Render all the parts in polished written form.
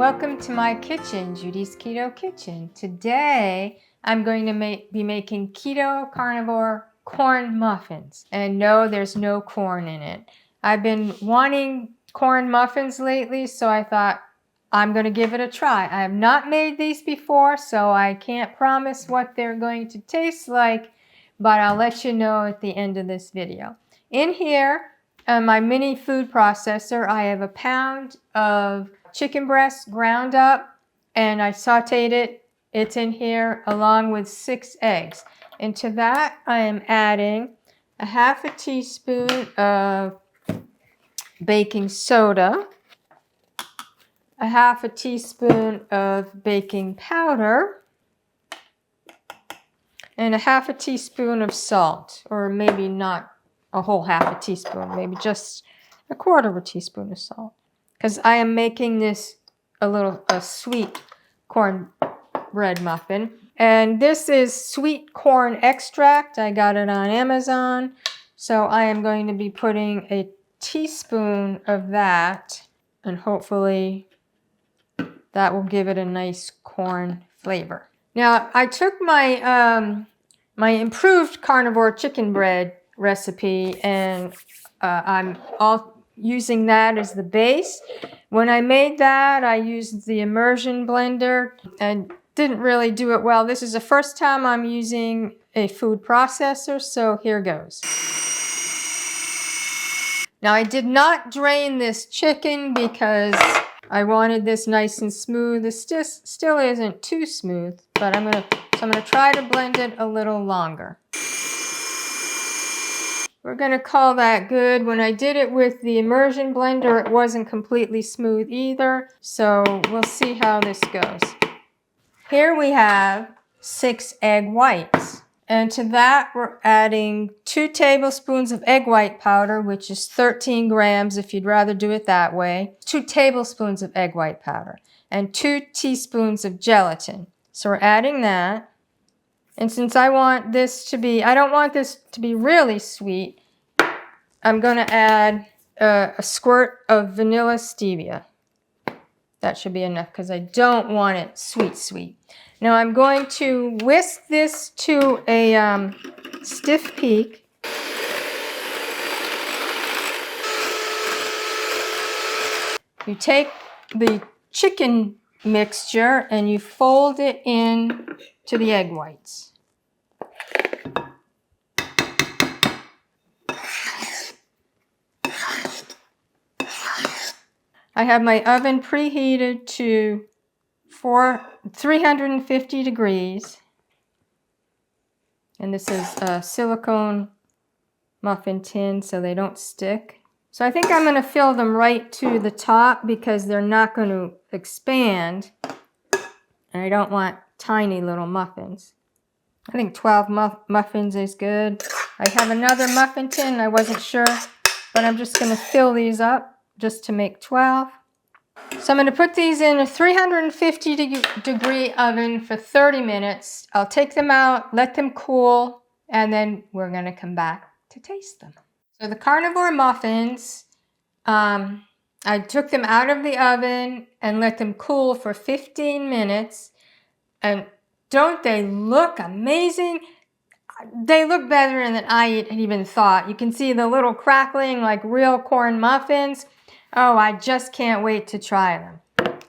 Welcome to my kitchen, Judy's Keto Kitchen. Today, I'm going to be making keto carnivore corn muffins. And no, there's no corn in it. I've been wanting corn muffins lately, so I thought I'm going to give it a try. I have not made these before, so I can't promise what they're going to taste like, but I'll let you know at the end of this video. In here, my mini food processor, I have a pound of chicken breast ground up, and I sauteed it. It's in here along with 6 eggs. And to that, I am adding a half a teaspoon of baking soda, a half a teaspoon of baking powder, and a half a teaspoon of salt, or maybe not a whole half a teaspoon, maybe just a quarter of a teaspoon of salt. Because I am making this a sweet cornbread muffin. And this is sweet corn extract. I got it on Amazon. So I am going to be putting a teaspoon of that, and hopefully that will give it a nice corn flavor. Now, I took my my improved carnivore chicken bread recipe, and I'm using that as the base. When I made that, I used the immersion blender and didn't really do it well. This is the first time I'm using a food processor, so here goes. Now, I did not drain this chicken because I wanted this nice and smooth. This still isn't too smooth, but I'm gonna try to blend it a little longer. We're going to call that good. When I did it with the immersion blender, it wasn't completely smooth either. So we'll see how this goes. Here we have 6 egg whites. And to that, we're adding 2 tablespoons of egg white powder, which is 13 grams if you'd rather do it that way. 2 tablespoons of egg white powder and 2 teaspoons of gelatin. So we're adding that. And since I don't want this to be really sweet, I'm going to add a squirt of vanilla stevia. That should be enough because I don't want it sweet. Now I'm going to whisk this to a stiff peak. You take the chicken mixture and you fold it in to the egg whites. I have my oven preheated to 350 degrees. And this is a silicone muffin tin so they don't stick. So I think I'm going to fill them right to the top because they're not going to expand. And I don't want tiny little muffins. I think 12 muffins is good. I have another muffin tin. I wasn't sure, but I'm just going to fill these up just to make 12. So I'm going to put these in a 350 degree oven for 30 minutes. I'll take them out, let them cool, and then we're going to come back to taste them. So the carnivore muffins, I took them out of the oven and let them cool for 15 minutes. And don't they look amazing? They look better than I even thought. You can see the little crackling like real corn muffins. Oh, I just can't wait to try them.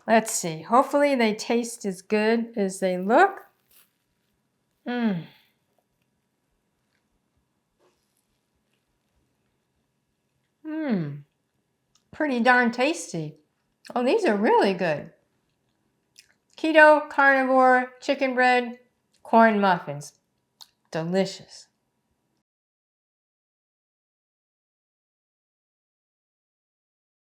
Let's see. Hopefully they taste as good as they look. Pretty darn tasty. Oh, these are really good. Keto, carnivore, chicken bread, corn muffins. Delicious.